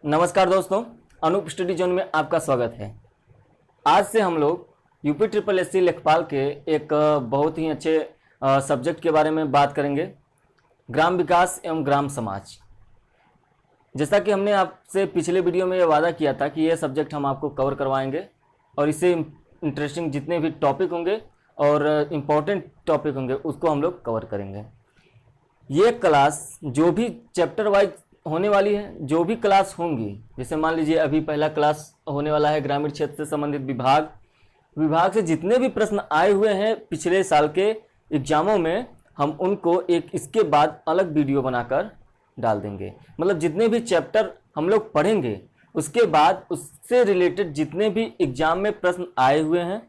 नमस्कार दोस्तों, Anoop study zone में आपका स्वागत है। आज से हम लोग यूपी ट्रिपल एससी लेखपाल के एक बहुत ही अच्छे सब्जेक्ट के बारे में बात करेंगे, ग्राम विकास एवं ग्राम समाज। जैसा कि हमने आपसे पिछले वीडियो में ये वादा किया था कि ये सब्जेक्ट हम आपको कवर करवाएंगे और इससे इंटरेस्टिंग जितने भी टॉपिक होंगे और इम्पोर्टेंट टॉपिक होंगे उसको हम लोग कवर करेंगे। ये क्लास जो भी चैप्टर वाइज होने वाली है, जो भी क्लास होंगी, जैसे मान लीजिए अभी पहला क्लास होने वाला है ग्रामीण क्षेत्र से संबंधित विभाग से जितने भी प्रश्न आए हुए हैं पिछले साल के एग्जामों में, हम उनको एक इसके बाद अलग वीडियो बनाकर डाल देंगे। मतलब जितने भी चैप्टर हम लोग पढ़ेंगे उसके बाद उससे रिलेटेड जितने भी एग्जाम में प्रश्न आए हुए हैं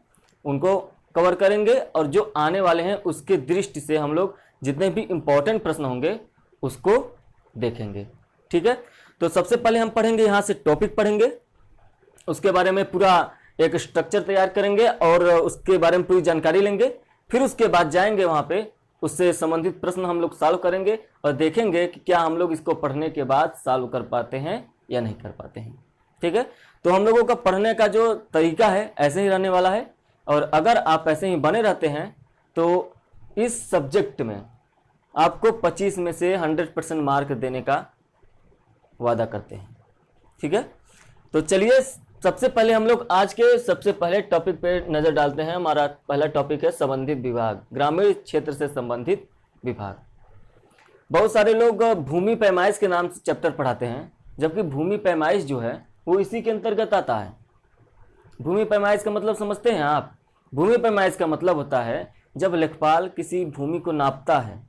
उनको कवर करेंगे और जो आने वाले हैं उसके दृष्टि से हम लोग जितने भी इम्पोर्टेंट प्रश्न होंगे उसको देखेंगे। ठीक है, तो सबसे पहले हम पढ़ेंगे, यहाँ से टॉपिक पढ़ेंगे, उसके बारे में पूरा एक स्ट्रक्चर तैयार करेंगे और उसके बारे में पूरी जानकारी लेंगे। फिर उसके बाद जाएंगे वहाँ पे, उससे संबंधित प्रश्न हम लोग सॉल्व करेंगे और देखेंगे कि क्या हम लोग इसको पढ़ने के बाद सॉल्व कर पाते हैं या नहीं कर पाते हैं। ठीक है, तो हम लोगों का पढ़ने का जो तरीका है ऐसे ही रहने वाला है और अगर आप ऐसे ही बने रहते हैं तो इस सब्जेक्ट में आपको 25 में से 100% मार्क देने का वादा करते हैं। ठीक है, तो चलिए सबसे पहले हम लोग आज के सबसे पहले टॉपिक पे नज़र डालते हैं। हमारा पहला टॉपिक है संबंधित विभाग, ग्रामीण क्षेत्र से संबंधित विभाग। बहुत सारे लोग भूमि पैमाइश के नाम से चैप्टर पढ़ाते हैं, जबकि भूमि पैमाइश जो है वो इसी के अंतर्गत आता है। भूमि पैमाइश का मतलब समझते हैं आप? भूमि पैमाइश का मतलब होता है जब लेखपाल किसी भूमि को नापता है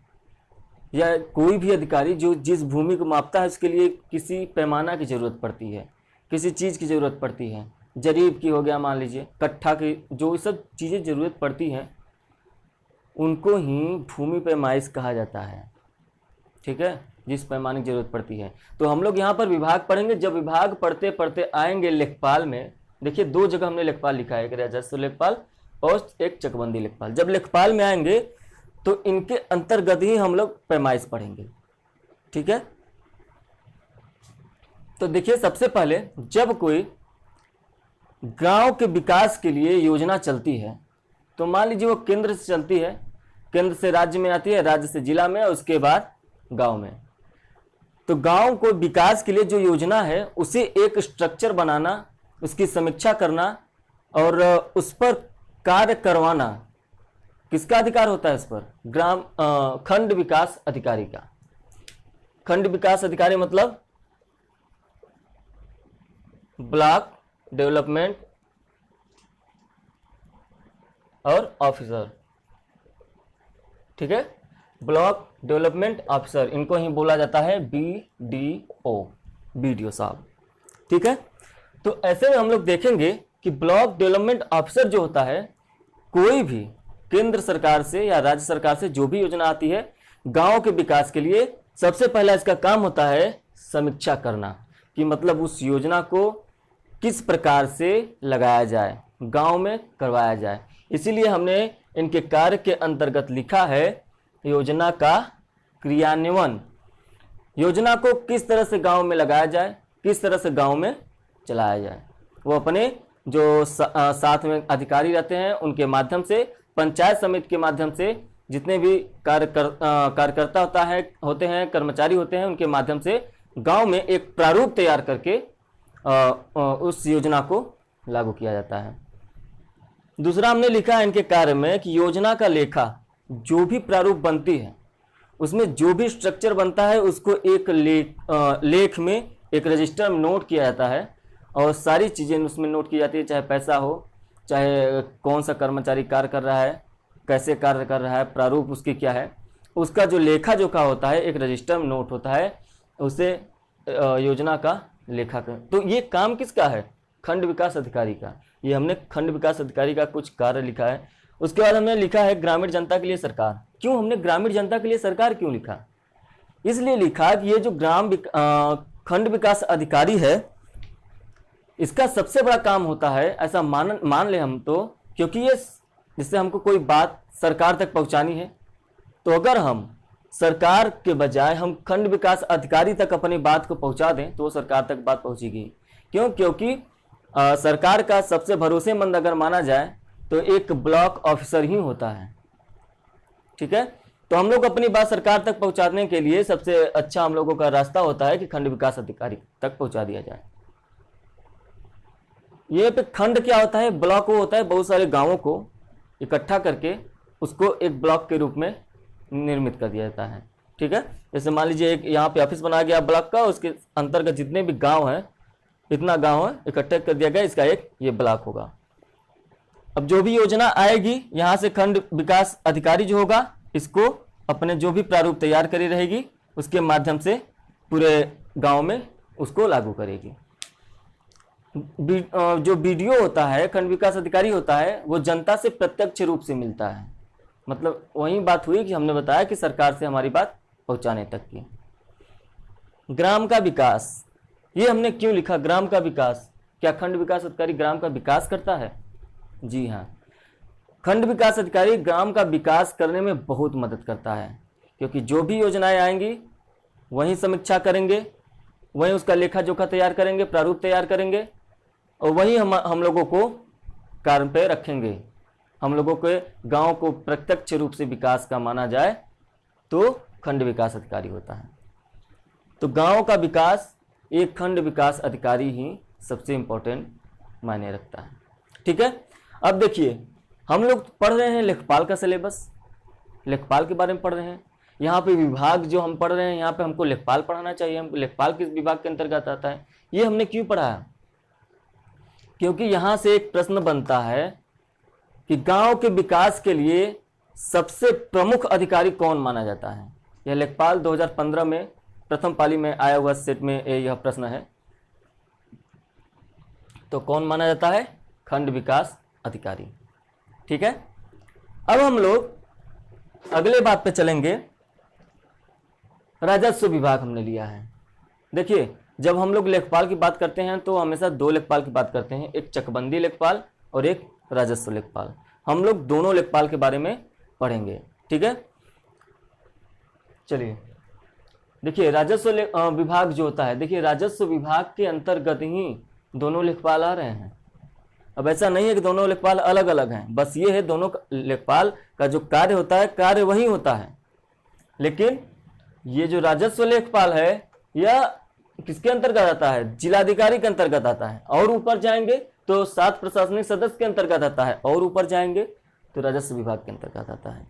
या कोई भी अधिकारी जो जिस भूमि को मापता है उसके लिए किसी पैमाना की ज़रूरत पड़ती है, किसी चीज़ की ज़रूरत पड़ती है, जरीब की हो गया, मान लीजिए कट्ठा की, जो सब चीज़ें ज़रूरत पड़ती हैं उनको ही भूमि पैमाइश कहा जाता है। ठीक है, जिस पैमाने की ज़रूरत पड़ती है। तो हम लोग यहाँ पर विभाग पढ़ेंगे। जब विभाग पढ़ते पढ़ते आएंगे लेखपाल में, देखिए दो जगह हमने लेखपाल लिखा है, एक राजस्व लेखपाल और एक चकबंदी लेखपाल। जब लेखपाल में आएंगे तो इनके अंतर्गत ही हम लोग पैमाइश पढ़ेंगे। ठीक है, तो देखिए सबसे पहले जब कोई गांव के विकास के लिए योजना चलती है तो मान लीजिए वो केंद्र से चलती है, केंद्र से राज्य में आती है, राज्य से जिला में, उसके बाद गांव में। तो गांव को विकास के लिए जो योजना है उसे एक स्ट्रक्चर बनाना, उसकी समीक्षा करना और उस पर कार्य करवाना किसका अधिकार होता है? इस पर खंड विकास अधिकारी का। खंड विकास अधिकारी मतलब ब्लॉक डेवलपमेंट और ऑफिसर। ठीक है, ब्लॉक डेवलपमेंट ऑफिसर, इनको ही बोला जाता है BDO, BDO साहब। ठीक है, तो ऐसे में हम लोग देखेंगे कि ब्लॉक डेवलपमेंट ऑफिसर जो होता है, कोई भी केंद्र सरकार से या राज्य सरकार से जो भी योजना आती है गांव के विकास के लिए, सबसे पहला इसका काम होता है समीक्षा करना कि मतलब उस योजना को किस प्रकार से लगाया जाए, गांव में करवाया जाए। इसीलिए हमने इनके कार्य के अंतर्गत लिखा है योजना का क्रियान्वयन। योजना को किस तरह से गांव में लगाया जाए, किस तरह से गांव में चलाया जाए। वो अपने जो साथ में अधिकारी रहते हैं उनके माध्यम से, पंचायत समिति के माध्यम से, जितने भी कार्यकर्ता होते हैं, कर्मचारी होते हैं, उनके माध्यम से गांव में एक प्रारूप तैयार करके उस योजना को लागू किया जाता है। दूसरा हमने लिखा है इनके कार्य में कि योजना का लेखा, जो भी प्रारूप बनती है उसमें जो भी स्ट्रक्चर बनता है उसको एक लेख में, एक रजिस्टर में नोट किया जाता है और सारी चीज़ें उसमें नोट की जाती है, चाहे पैसा हो, चाहे कौन सा कर्मचारी कार्य कर रहा है, कैसे कार्य कर रहा है, प्रारूप उसकी क्या है, उसका जो लेखा जोखा होता है एक रजिस्टर में नोट होता है, उसे योजना का लेखा कर। तो ये काम किसका है? खंड विकास अधिकारी का। ये हमने खंड विकास अधिकारी का कुछ कार्य लिखा है। उसके बाद हमने लिखा है ग्रामीण जनता के लिए सरकार। क्यों हमने ग्रामीण जनता के लिए सरकार क्यों लिखा? इसलिए लिखा कि ये जो खंड विकास अधिकारी है इसका सबसे बड़ा काम होता है, ऐसा मान ले हम तो, क्योंकि ये जिससे हमको कोई बात सरकार तक पहुंचानी है, तो अगर हम सरकार के बजाय हम खंड विकास अधिकारी तक अपनी बात को पहुंचा दें तो वो सरकार तक बात पहुंचेगी। क्यों? क्योंकि सरकार का सबसे भरोसेमंद अगर माना जाए तो एक ब्लॉक ऑफिसर ही होता है। ठीक है, तो हम लोग अपनी बात सरकार तक पहुंचाने के लिए सबसे अच्छा हम लोगों का रास्ता होता है कि खंड विकास अधिकारी तक पहुंचा दिया जाए। ये पे खंड क्या होता है? ब्लॉक वो होता है बहुत सारे गांवों को इकट्ठा करके उसको एक ब्लॉक के रूप में निर्मित कर दिया जाता है। ठीक है, जैसे मान लीजिए एक यहाँ पे ऑफिस बनाया गया ब्लॉक का, उसके अंतर्गत जितने भी गांव हैं, इतना गांव है इकट्ठा कर दिया गया, इसका एक ये ब्लॉक होगा। अब जो भी योजना आएगी यहाँ से खंड विकास अधिकारी जो होगा इसको अपने जो भी प्रारूप तैयार करी रहेगी उसके माध्यम से पूरे गांव में उसको लागू करेगी। जो बीडीओ होता है, खंड विकास अधिकारी होता है, वो जनता से प्रत्यक्ष रूप से मिलता है। मतलब वही बात हुई कि हमने बताया कि सरकार से हमारी बात पहुंचाने तक की। ग्राम का विकास, ये हमने क्यों लिखा ग्राम का विकास? क्या खंड विकास अधिकारी ग्राम का विकास करता है? जी हाँ, खंड विकास अधिकारी ग्राम का विकास करने में बहुत मदद करता है, क्योंकि जो भी योजनाएं आएंगी वहीं समीक्षा करेंगे, वहीं उसका लेखा जोखा तैयार करेंगे, प्रारूप तैयार करेंगे और वहीं हम लोगों को कार्य पे रखेंगे। हम लोगों के गांव को प्रत्यक्ष रूप से विकास का माना जाए तो खंड विकास अधिकारी होता है। तो गांव का विकास एक खंड विकास अधिकारी ही सबसे इम्पोर्टेंट मायने रखता है। ठीक है, अब देखिए हम लोग पढ़ रहे हैं लेखपाल का सिलेबस, लेखपाल के बारे में पढ़ रहे हैं। यहाँ पे विभाग जो हम पढ़ रहे हैं यहाँ पे हमको लेखपाल पढ़ाना चाहिए। हमको लेखपाल किस विभाग के अंतर्गत आता है? ये हमने क्यों पढ़ाया? क्योंकि यहाँ से एक प्रश्न बनता है कि गांव के विकास के लिए सबसे प्रमुख अधिकारी कौन माना जाता है। यह लेखपाल 2015 में प्रथम पाली में आया हुआ सेट में यह प्रश्न है। तो कौन माना जाता है? खंड विकास अधिकारी। ठीक है, अब हम लोग अगले बात पे चलेंगे। राजस्व विभाग हमने लिया है। देखिए जब हम लोग लेखपाल की बात करते हैं तो हमेशा दो लेखपाल की बात करते हैं, एक चकबंदी लेखपाल और एक राजस्व लेखपाल। हम लोग दोनों लेखपाल के बारे में पढ़ेंगे। ठीक है, चलिए देखिए राजस्व विभाग जो होता है, देखिए राजस्व विभाग के अंतर्गत ही दोनों लेखपाल आ रहे हैं। अब ऐसा नहीं है कि दोनों लेखपाल अलग अलग हैं, बस ये है दोनों लेखपाल का जो कार्य होता है कार्य वही होता है, लेकिन ये जो राजस्व लेखपाल है यह किसके अंतर्गत आता है? जिलाधिकारी के अंतर्गत आता है। और ऊपर जाएंगे तो 7 प्रशासनिक सदस्य के अंतर्गत आता है, और ऊपर जाएंगे तो राजस्व विभाग के अंतर्गत आता है।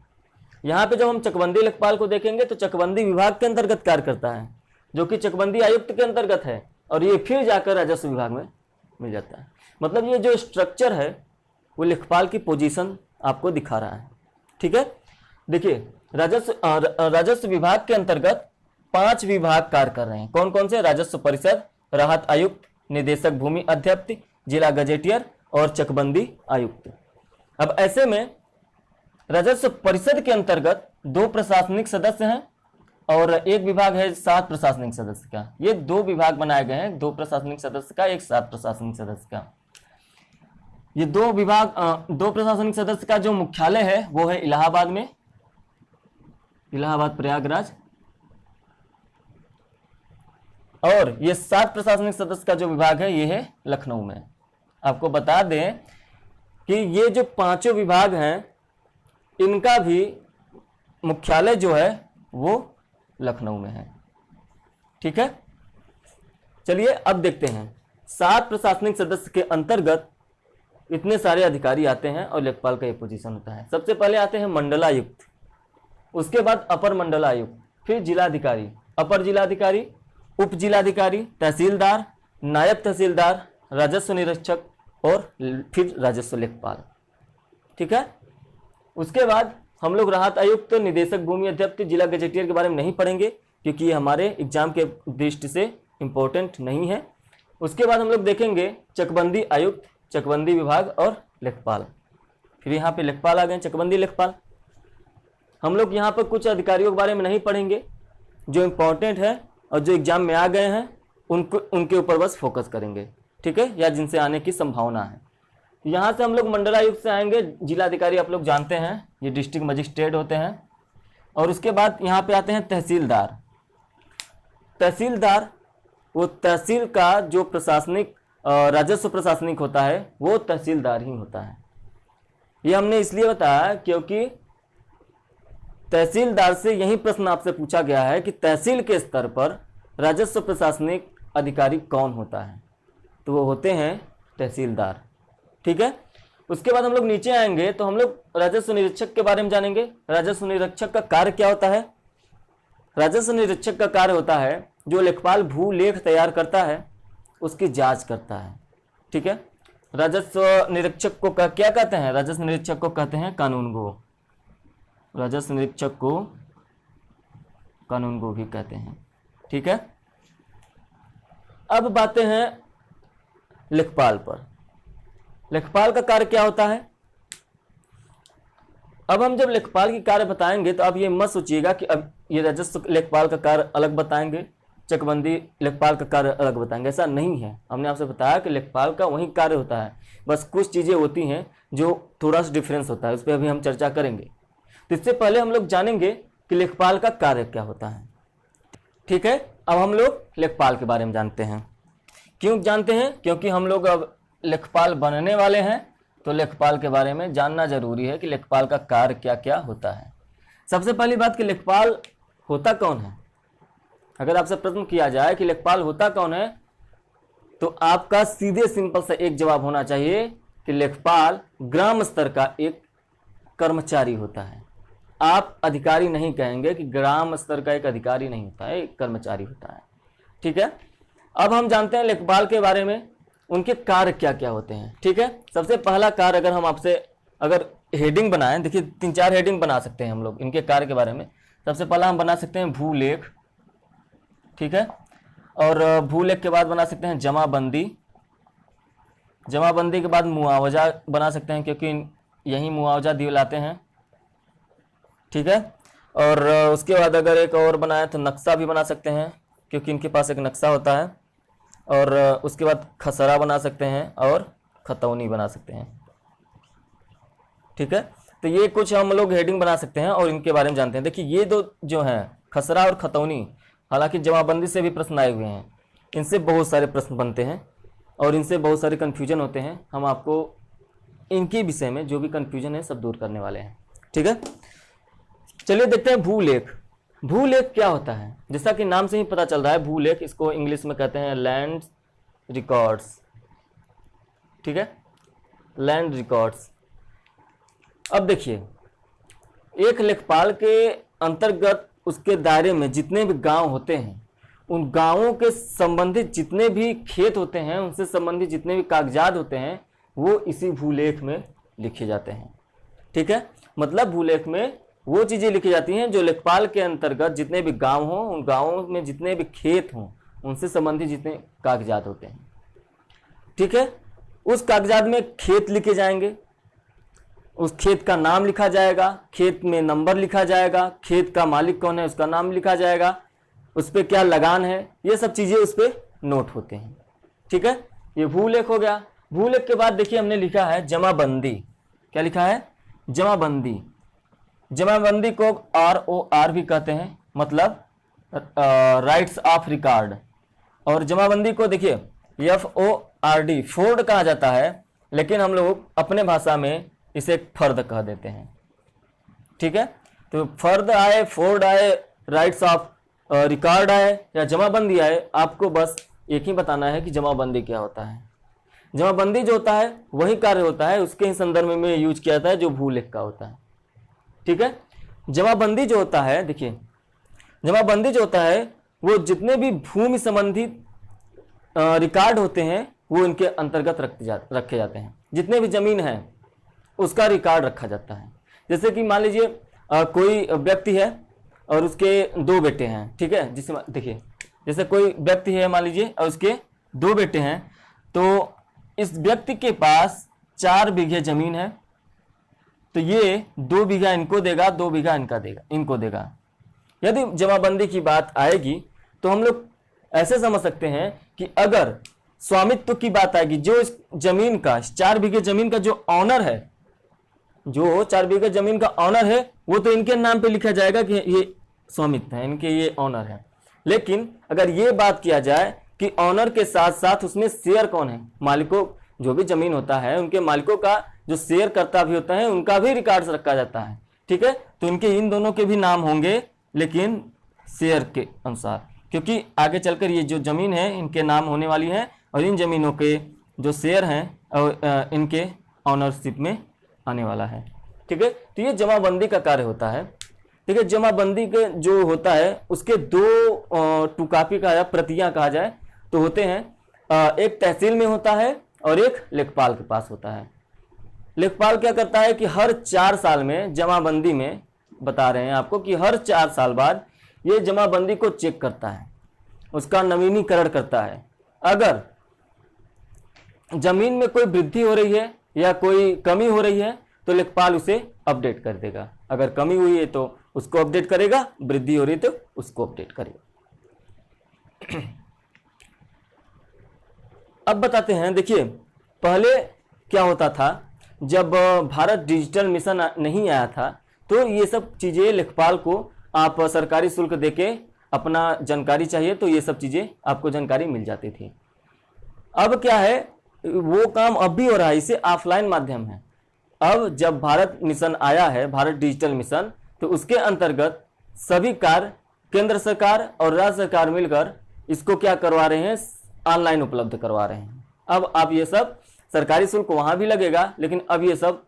यहाँ पे जब हम चकबंदी लेखपाल को देखेंगे तो चकबंदी विभाग के अंतर्गत कार्य करता है, जो कि चकबंदी आयुक्त के अंतर्गत है, और ये फिर जाकर राजस्व विभाग में मिल जाता है। मतलब ये जो स्ट्रक्चर है वो लेखपाल की पोजीशन आपको दिखा रहा है। ठीक है, देखिए राजस्व विभाग के अंतर्गत 5 विभाग कार्य कर रहे हैं। कौन कौन से? राजस्व परिषद, राहत आयुक्त, निदेशक भूमि अध्यक्ष, जिला गजेटियर और चकबंदी आयुक्त। अब ऐसे में राजस्व परिषद के अंतर्गत 2 प्रशासनिक सदस्य हैं और एक विभाग है 7 प्रशासनिक सदस्य का। ये 2 विभाग बनाए गए हैं, 2 प्रशासनिक सदस्य का, एक 7 प्रशासनिक सदस्य का। ये 2 विभाग 2 प्रशासनिक सदस्य का जो मुख्यालय है वो है इलाहाबाद में, इलाहाबाद प्रयागराज, और ये 7 प्रशासनिक सदस्य का जो विभाग है ये है लखनऊ में। आपको बता दें कि ये जो 5 विभाग हैं इनका भी मुख्यालय जो है वो लखनऊ में है। ठीक है, चलिए अब देखते हैं 7 प्रशासनिक सदस्य के अंतर्गत इतने सारे अधिकारी आते हैं और लेखपाल का ये पोजीशन होता है। सबसे पहले आते हैं मंडलायुक्त, उसके बाद अपर मंडलायुक्त, फिर जिलाधिकारी, अपर जिलाधिकारी, उप जिलाधिकारी, तहसीलदार, नायब तहसीलदार, राजस्व निरीक्षक और फिर राजस्व लेखपाल। ठीक है, उसके बाद हम लोग राहत आयुक्त, निदेशक भूमि अध्यक्ष, जिला गजेटियर के बारे में नहीं पढ़ेंगे क्योंकि ये हमारे एग्जाम के दृष्टि से इम्पोर्टेंट नहीं है। उसके बाद हम लोग देखेंगे चकबंदी आयुक्त, चकबंदी विभाग और लेखपाल। फिर यहाँ पे लेखपाल आ गए, चकबंदी लेखपाल। हम लोग यहाँ पर कुछ अधिकारियों के बारे में नहीं पढ़ेंगे, जो इम्पोर्टेंट है और जो एग्जाम में आ गए हैं उनके ऊपर बस फोकस करेंगे। ठीक है, या जिनसे आने की संभावना है। यहाँ से हम लोग मंडलायुक्त से आएंगे। जिलाधिकारी आप लोग जानते हैं ये डिस्ट्रिक्ट मजिस्ट्रेट होते हैं। और उसके बाद यहाँ पे आते हैं तहसीलदार। तहसीलदार वो तहसील का जो प्रशासनिक राजस्व प्रशासनिक होता है वो तहसीलदार ही होता है। ये हमने इसलिए बताया क्योंकि तहसीलदार से यही प्रश्न आपसे पूछा गया है कि तहसील के स्तर पर राजस्व प्रशासनिक अधिकारी कौन होता है, तो वो होते हैं तहसीलदार। ठीक है, उसके बाद हम लोग नीचे आएंगे तो हम लोग राजस्व निरीक्षक के बारे में जानेंगे। राजस्व निरीक्षक का कार्य क्या होता है? राजस्व निरीक्षक का कार्य होता है जो लेखपाल भू लेख तैयार करता है उसकी जांच करता है। ठीक है, राजस्व निरीक्षक को क्या कहते हैं? राजस्व निरीक्षक को कहते हैं कानूनगो। राजस्व निरीक्षक को कानूनगो भी कहते हैं। ठीक है, अब बातें हैं लेखपाल पर। लेखपाल का कार्य क्या होता है? अब हम जब लेखपाल की कार्य बताएंगे तो आप ये मत सोचिएगा कि अब ये राजस्व लेखपाल का कार्य अलग बताएंगे, चकबंदी लेखपाल का कार्य अलग बताएंगे, ऐसा नहीं है। हमने आपसे बताया कि लेखपाल का वही कार्य होता है, बस कुछ चीज़ें होती हैं जो थोड़ा सा डिफरेंस होता है, उस पर अभी हम चर्चा करेंगे। तो इससे पहले हम लोग जानेंगे कि लेखपाल का कार्य क्या होता है। ठीक है, अब हम लोग लेखपाल के बारे में जानते हैं। क्यों जानते हैं? क्योंकि हम लोग अब लेखपाल बनने वाले हैं, तो लेखपाल के बारे में जानना जरूरी है कि लेखपाल का कार्य क्या क्या होता है। सबसे पहली बात कि लेखपाल होता कौन है। अगर आपसे प्रश्न किया जाए कि लेखपाल होता कौन है, तो आपका सीधे सिंपल सा एक जवाब होना चाहिए कि लेखपाल ग्राम स्तर का एक कर्मचारी होता है। आप अधिकारी नहीं कहेंगे कि ग्राम स्तर का एक अधिकारी नहीं होता है, एक कर्मचारी होता है। ठीक है, अब हम जानते हैं लेखपाल के बारे में, उनके कार्य क्या क्या होते हैं। ठीक है, सबसे पहला कार्य अगर हम आपसे अगर हेडिंग बनाएं, देखिए 3-4 हेडिंग बना सकते हैं हम लोग इनके कार्य के बारे में। सबसे पहला हम बना सकते हैं भूलेख। ठीक है, और भूलेख के बाद बना सकते हैं जमाबंदी। जमाबंदी के बाद मुआवजा बना सकते हैं क्योंकि यही मुआवजा दिलाते हैं। ठीक है, और उसके बाद अगर एक और बनाए तो नक्शा भी बना सकते हैं क्योंकि इनके पास एक नक्शा होता है। और उसके बाद खसरा बना सकते हैं और खतौनी बना सकते हैं। ठीक है, तो ये कुछ हम लोग हेडिंग बना सकते हैं और इनके बारे में जानते हैं। देखिए ये दो जो हैं खसरा और खतौनी, हालांकि जमाबंदी से भी प्रश्न आए हुए हैं, इनसे बहुत सारे प्रश्न बनते हैं और इनसे बहुत सारे कन्फ्यूजन होते हैं। हम आपको इनके विषय में जो भी कन्फ्यूजन है सब दूर करने वाले हैं। ठीक है, चलिए देखते हैं भूलेख। भूलेख क्या होता है? जैसा कि नाम से ही पता चल रहा है, भूलेख, इसको इंग्लिश में कहते हैं लैंड रिकॉर्ड्स। ठीक है, लैंड रिकॉर्ड्स। अब देखिए, एक लेखपाल के अंतर्गत उसके दायरे में जितने भी गांव होते हैं, उन गांवों के संबंधित जितने भी खेत होते हैं, उनसे संबंधित जितने भी कागजात होते हैं, वो इसी भूलेख में लिखे जाते हैं। ठीक है, मतलब भूलेख में वो चीज़ें लिखी जाती हैं जो लेखपाल के अंतर्गत जितने भी गांव हों, उन गांवों में जितने भी खेत हों, उनसे संबंधित जितने कागजात होते हैं। ठीक है, उस कागजात में खेत लिखे जाएंगे, उस खेत का नाम लिखा जाएगा, खेत में नंबर लिखा जाएगा, खेत का मालिक कौन है उसका नाम लिखा जाएगा, उस पर क्या लगान है, ये सब चीज़ें उस पर नोट होते हैं। ठीक है, ये भूलेख हो गया। भूलेख के बाद देखिए हमने लिखा है जमाबंदी। क्या लिखा है? जमाबंदी। जमाबंदी को ROR भी कहते हैं, मतलब राइट्स ऑफ रिकॉर्ड। और जमाबंदी को देखिए FORD, फोर्ड कहा जाता है, लेकिन हम लोग अपने भाषा में इसे फर्द कह देते हैं। ठीक है, तो फर्द आए, फोर्ड आए, राइट्स ऑफ रिकॉर्ड आए या जमाबंदी आए, आपको बस एक ही बताना है कि जमाबंदी क्या होता है। जमाबंदी जो होता है वही कार्य होता है, उसके ही संदर्भ में यूज किया जाता है जो भूलेख का होता है। ठीक है, जमाबंदी जो होता है, देखिए जमाबंदी जो होता है वो जितने भी भूमि संबंधित रिकॉर्ड होते हैं वो इनके अंतर्गत रखे जाते हैं। जितने भी जमीन है उसका रिकॉर्ड रखा जाता है। जैसे कि मान लीजिए कोई व्यक्ति है और उसके 2 बेटे हैं। ठीक है, जिसमें देखिए जैसे कोई व्यक्ति है मान लीजिए और उसके 2 बेटे हैं, तो इस व्यक्ति के पास 4 बीघे जमीन है, तो ये 2 बीघा इनको देगा, 2 बीघा इनको देगा। यदि जमाबंदी की बात आएगी तो हम लोग ऐसे समझ सकते हैं कि अगर स्वामित्व की बात आएगी, जो इस जमीन का, 4 बीघे जमीन का जो ऑनर है, जो 4 बीघा जमीन का ऑनर है वो तो इनके नाम पे लिखा जाएगा कि ये स्वामित्व है, इनके ये ऑनर है। लेकिन अगर ये बात किया जाए कि ऑनर के साथ साथ उसमें शेयर कौन है, मालिकों, जो भी जमीन होता है उनके मालिकों का जो शेयर करता भी होता है उनका भी रिकॉर्ड्स रखा जाता है। ठीक है, तो इनके इन दोनों के भी नाम होंगे लेकिन शेयर के अनुसार, क्योंकि आगे चलकर ये जो जमीन है इनके नाम होने वाली है और इन जमीनों के जो शेयर हैं और इनके ऑनरशिप में आने वाला है। ठीक है, तो ये जमाबंदी का कार्य होता है। ठीक है, जमाबंदी के जो होता है उसके दो टू कॉपी कहा जाए, प्रतियां कहा जाए तो होते हैं, एक तहसील में होता है और एक लेखपाल के पास होता है। लेखपाल क्या करता है कि हर 4 साल में जमाबंदी में, बता रहे हैं आपको कि हर 4 साल बाद ये जमाबंदी को चेक करता है, उसका नवीनीकरण करता है। अगर जमीन में कोई वृद्धि हो रही है या कोई कमी हो रही है तो लेखपाल उसे अपडेट कर देगा। अगर कमी हुई है तो उसको अपडेट करेगा, वृद्धि हो रही है तो उसको अपडेट करेगा। अब बताते हैं, देखिए पहले क्या होता था, जब भारत डिजिटल मिशन नहीं आया था तो ये सब चीज़ें लेखपाल को आप सरकारी शुल्क देके अपना जानकारी चाहिए तो ये सब चीज़ें आपको जानकारी मिल जाती थी। अब क्या है, वो काम अब भी हो रहा है, इसे ऑफलाइन माध्यम है। अब जब भारत मिशन आया है, भारत डिजिटल मिशन, तो उसके अंतर्गत सभी कार्य केंद्र सरकार और राज्य सरकार मिलकर इसको क्या करवा रहे हैं, ऑनलाइन उपलब्ध करवा रहे हैं। अब आप ये सब, सरकारी शुल्क वहाँ भी लगेगा लेकिन अब ये सब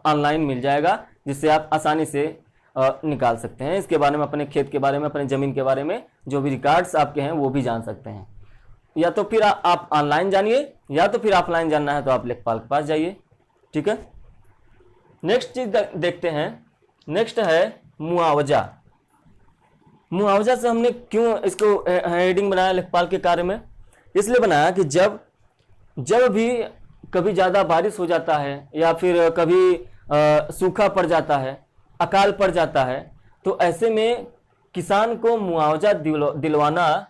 ऑनलाइन मिल जाएगा, जिससे आप आसानी से निकाल सकते हैं। इसके बारे में, अपने खेत के बारे में, अपने ज़मीन के बारे में जो भी रिकॉर्ड्स आपके हैं वो भी जान सकते हैं। या तो फिर आप ऑनलाइन जानिए या तो फिर ऑफलाइन जानना है तो आप लेखपाल के पास जाइए। ठीक है, नेक्स्ट चीज देखते हैं। नेक्स्ट है मुआवजा। मुआवजा से हमने क्यों इसको हेडिंग बनाया लेखपाल के कार्य में, इसलिए बनाया कि जब भी कभी ज़्यादा बारिश हो जाता है या फिर कभी सूखा पड़ जाता है, अकाल पड़ जाता है, तो ऐसे में किसान को मुआवजा दिलवाना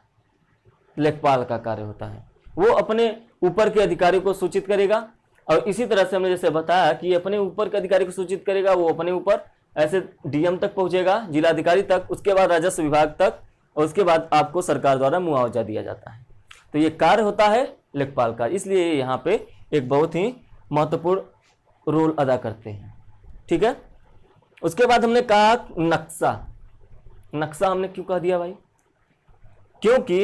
लेखपाल का कार्य होता है। वो अपने ऊपर के अधिकारी को सूचित करेगा और इसी तरह से हमने जैसे बताया कि अपने ऊपर के अधिकारी को सूचित करेगा, वो अपने ऊपर ऐसे डीएम तक पहुंचेगा, जिलाधिकारी तक, उसके बाद राजस्व विभाग तक, और उसके बाद आपको सरकार द्वारा मुआवजा दिया जाता है। तो ये कार्य होता है लेखपाल का, इसलिए यहाँ पे एक बहुत ही महत्वपूर्ण रोल अदा करते हैं। ठीक है, उसके बाद हमने कहा नक्शा। नक्शा हमने क्यों कह दिया भाई, क्योंकि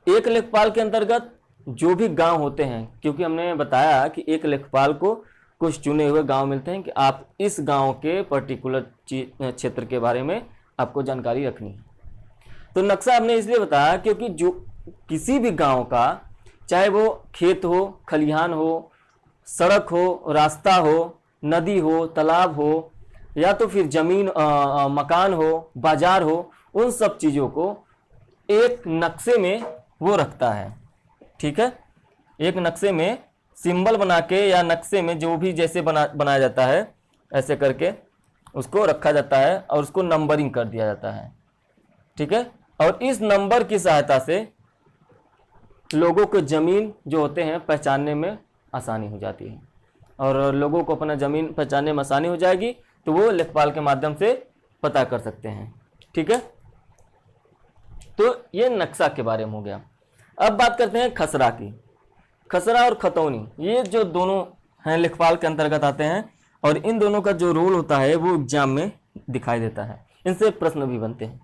एक लेखपाल के अंतर्गत जो भी गांव होते हैं, क्योंकि हमने बताया कि एक लेखपाल को कुछ चुने हुए गांव मिलते हैं कि आप इस गांव के पर्टिकुलर क्षेत्र के बारे में आपको जानकारी रखनी है। तो नक्शा हमने इसलिए बताया क्योंकि जो किसी भी गांव का, चाहे वो खेत हो, खलिहान हो, सड़क हो, रास्ता हो, नदी हो, तालाब हो, या तो फिर जमीन, मकान हो, बाजार हो, उन सब चीज़ों को एक नक्शे में वो रखता है। ठीक है, एक नक्शे में सिंबल बना के या नक्शे में जो भी जैसे बनाया जाता है, ऐसे करके उसको रखा जाता है और उसको नंबरिंग कर दिया जाता है। ठीक है, और इस नंबर की सहायता से लोगों को ज़मीन जो होते हैं पहचानने में आसानी हो जाती है, और लोगों को अपना ज़मीन पहचानने में आसानी हो जाएगी तो वो लेखपाल के माध्यम से पता कर सकते हैं। ठीक है, तो ये नक्शा के बारे में हो गया। अब बात करते हैं खसरा की। खसरा और खतौनी, ये जो दोनों हैं लेखपाल के अंतर्गत आते हैं, और इन दोनों का जो रोल होता है वो एग्जाम में दिखाई देता है, इनसे प्रश्न भी बनते हैं।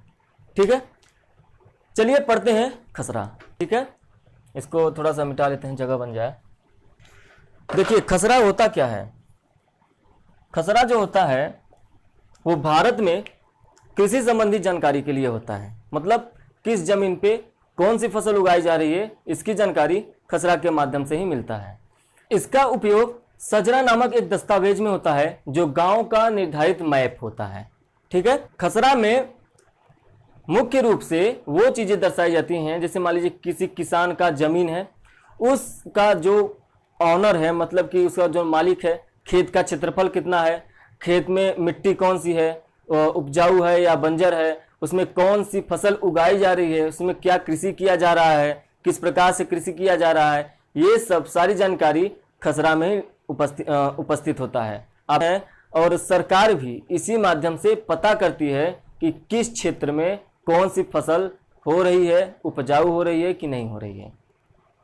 ठीक है, चलिए पढ़ते हैं खसरा। ठीक है, इसको थोड़ा सा मिटा लेते हैं, जगह बन जाए। देखिए खसरा होता क्या है। खसरा जो होता है वो भारत में कृषि संबंधी जानकारी के लिए होता है, मतलब किस जमीन पे कौन सी फसल उगाई जा रही है, इसकी जानकारी खसरा के माध्यम से ही मिलता है। इसका उपयोग सजरा नामक एक दस्तावेज में होता है जो गांव का निर्धारित मैप होता है। ठीक है, खसरा में मुख्य रूप से वो चीजें दर्शाई जाती हैं, जैसे मान लीजिए किसी किसान का जमीन है, उसका जो ऑनर है, मतलब कि उसका जो मालिक है, खेत का क्षेत्रफल कितना है, खेत में मिट्टी कौन सी है, उपजाऊ है या बंजर है, उसमें कौन सी फसल उगाई जा रही है, उसमें क्या कृषि किया जा रहा है, किस प्रकार से कृषि किया जा रहा है, ये सब सारी जानकारी खसरा में उपस्थित होता है। आप और सरकार भी इसी माध्यम से पता करती है कि किस क्षेत्र में कौन सी फसल हो रही है, उपजाऊ हो रही है कि नहीं हो रही है।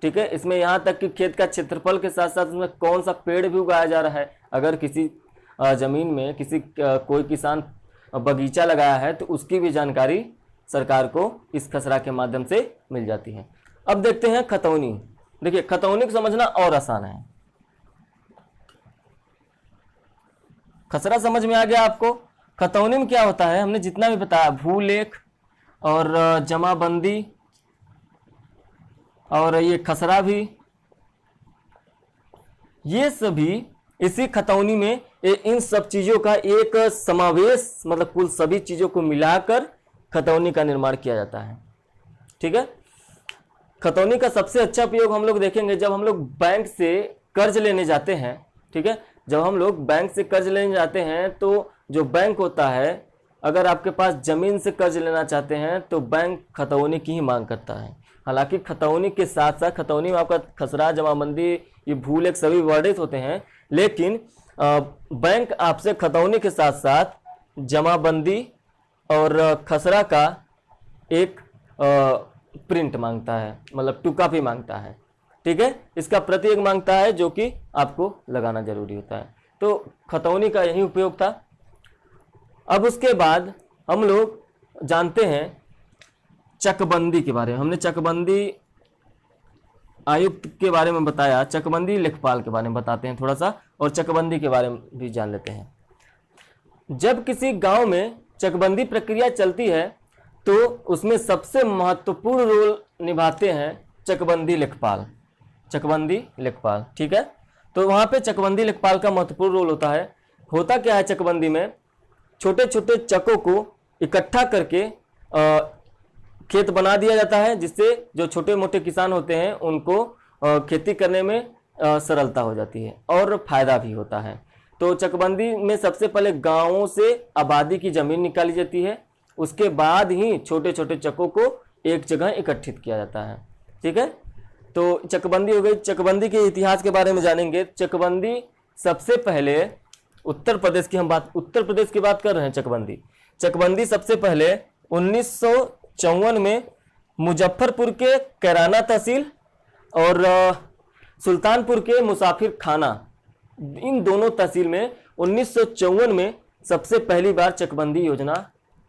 ठीक है, इसमें यहाँ तक कि खेत का क्षेत्रफल के साथ साथ उसमें कौन सा पेड़ भी उगाया जा रहा है। अगर किसी ज़मीन में कोई किसान बगीचा लगाया है तो उसकी भी जानकारी सरकार को इस खसरा के माध्यम से मिल जाती है। अब देखते हैं खतौनी। देखिए, खतौनी को समझना और आसान है। खसरा समझ में आ गया आपको। खतौनी में क्या होता है, हमने जितना भी बताया, भूलेख और जमाबंदी और ये खसरा भी, ये सभी इसी खतौनी में इन सब चीज़ों का एक समावेश, मतलब कुल सभी चीज़ों को मिलाकर खतौनी का निर्माण किया जाता है। ठीक है, खतौनी का सबसे अच्छा उपयोग हम लोग देखेंगे जब हम लोग बैंक से कर्ज लेने जाते हैं। ठीक है, जब हम लोग बैंक से कर्ज लेने जाते हैं तो जो बैंक होता है, अगर आपके पास ज़मीन से कर्ज लेना चाहते हैं तो बैंक खतौनी की ही मांग करता है। हालांकि खतौनी के साथ साथ, खतौनी में आपका खसरा, जमाबंदी, ये भूलेख सभी वर्णित होते हैं, लेकिन बैंक आपसे खतौनी के साथ साथ जमाबंदी और खसरा का एक प्रिंट मांगता है, मतलब 2 कॉपी मांगता है। ठीक है, इसका प्रति एक मांगता है जो कि आपको लगाना जरूरी होता है। तो खतौनी का यही उपयोग था। अब उसके बाद हम लोग जानते हैं चकबंदी के बारे में। हमने चकबंदी आयुक्त के बारे में बताया, चकबंदी लेखपाल के बारे में बताते हैं थोड़ा सा, और चकबंदी के बारे में भी जान लेते हैं। जब किसी गांव में चकबंदी प्रक्रिया चलती है तो उसमें सबसे महत्वपूर्ण रोल निभाते हैं चकबंदी लेखपाल। चकबंदी लेखपाल, ठीक है। तो वहाँ पे चकबंदी लेखपाल का महत्वपूर्ण रोल होता है। होता क्या है, चकबंदी में छोटे छोटे चकों को इकट्ठा करके खेत बना दिया जाता है, जिससे जो छोटे मोटे किसान होते हैं उनको खेती करने में सरलता हो जाती है और फायदा भी होता है। तो चकबंदी में सबसे पहले गांवों से आबादी की ज़मीन निकाली जाती है, उसके बाद ही छोटे छोटे चकों को एक जगह इकट्ठित किया जाता है। ठीक है, तो चकबंदी हो गई। चकबंदी के इतिहास के बारे में जानेंगे। चकबंदी सबसे पहले उत्तर प्रदेश की बात कर रहे हैं। चकबंदी सबसे पहले 1954 में मुजफ्फरपुर के कैराना तहसील और सुल्तानपुर के मुसाफिर खाना, इन दोनों तहसील में 1954 में सबसे पहली बार चकबंदी योजना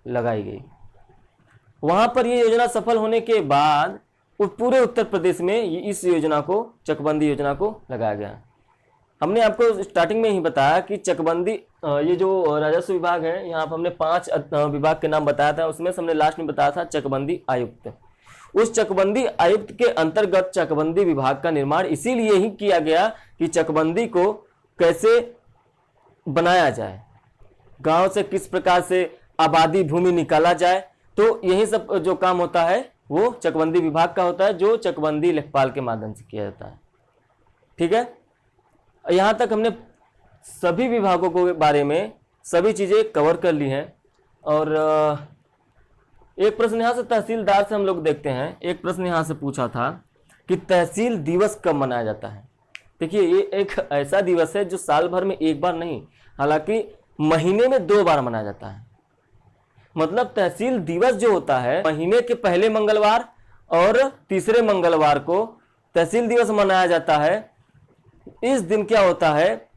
लगाई गई। वहां पर ये योजना सफल होने के बाद पूरे उत्तर प्रदेश में इस योजना को, चकबंदी योजना को लगाया गया। हमने आपको स्टार्टिंग में ही बताया कि चकबंदी, ये जो राजस्व विभाग है, यहाँ पर हमने 5 विभाग के नाम बताया था, उसमें से हमने लास्ट में बताया था चकबंदी आयुक्त। उस चकबंदी आयुक्त के अंतर्गत चकबंदी विभाग का निर्माण इसीलिए ही किया गया कि चकबंदी को कैसे बनाया जाए, गांव से किस प्रकार से आबादी भूमि निकाला जाए। तो यही सब जो काम होता है वो चकबंदी विभाग का होता है, जो चकबंदी लेखपाल के माध्यम से किया जाता है। ठीक है, यहाँ तक हमने सभी विभागों के बारे में सभी चीज़ें कवर कर ली हैं। और एक प्रश्न यहाँ से तहसीलदार से हम लोग देखते हैं। एक प्रश्न यहाँ से पूछा था कि तहसील दिवस कब मनाया जाता है। देखिए, ये एक ऐसा दिवस है जो साल भर में एक बार नहीं, हालांकि महीने में 2 बार मनाया जाता है। मतलब तहसील दिवस जो होता है, महीने के पहले मंगलवार और तीसरे मंगलवार को तहसील दिवस मनाया जाता है। इस दिन क्या होता है,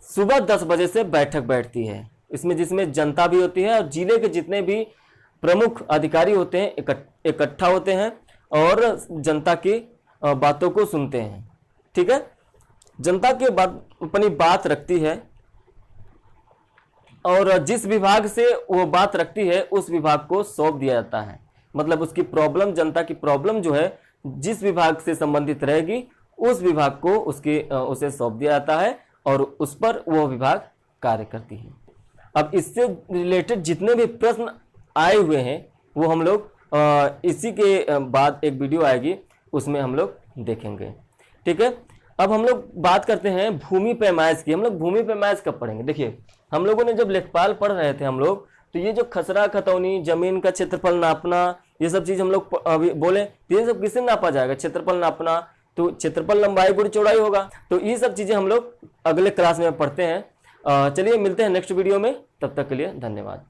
सुबह 10 बजे से बैठक बैठती है इसमें, जिसमें जनता भी होती है और जिले के जितने भी प्रमुख अधिकारी होते हैं इकट्ठा होते हैं और जनता की बातों को सुनते हैं। ठीक है, जनता के अपनी बात रखती है और जिस विभाग से वो बात रखती है उस विभाग को सौंप दिया जाता है। मतलब उसकी प्रॉब्लम, जनता की प्रॉब्लम जो है जिस विभाग से संबंधित रहेगी उस विभाग को उसे सौंप दिया जाता है और उस पर वो विभाग कार्य करती है। अब इससे रिलेटेड जितने भी प्रश्न आए हुए हैं वो हम लोग इसी के बाद एक वीडियो आएगी, उसमें हम लोग देखेंगे। ठीक है, अब हम लोग बात करते हैं भूमि पैमाइश की। हम लोग भूमि पैमाइश कब पढ़ेंगे। देखिए, हम लोगों ने जब लेखपाल पढ़ रहे थे हम लोग, तो ये जो खसरा खतौनी, जमीन का क्षेत्रफल नापना, ये सब चीज़ हम लोग अभी बोले, ये सब किससे नापा जाएगा। क्षेत्रफल नापना तो क्षेत्रफल लंबाई गुणा चौड़ाई होगा। तो ये सब चीज़ें हम लोग अगले क्लास में पढ़ते हैं। चलिए मिलते हैं नेक्स्ट वीडियो में, तब तक के लिए धन्यवाद।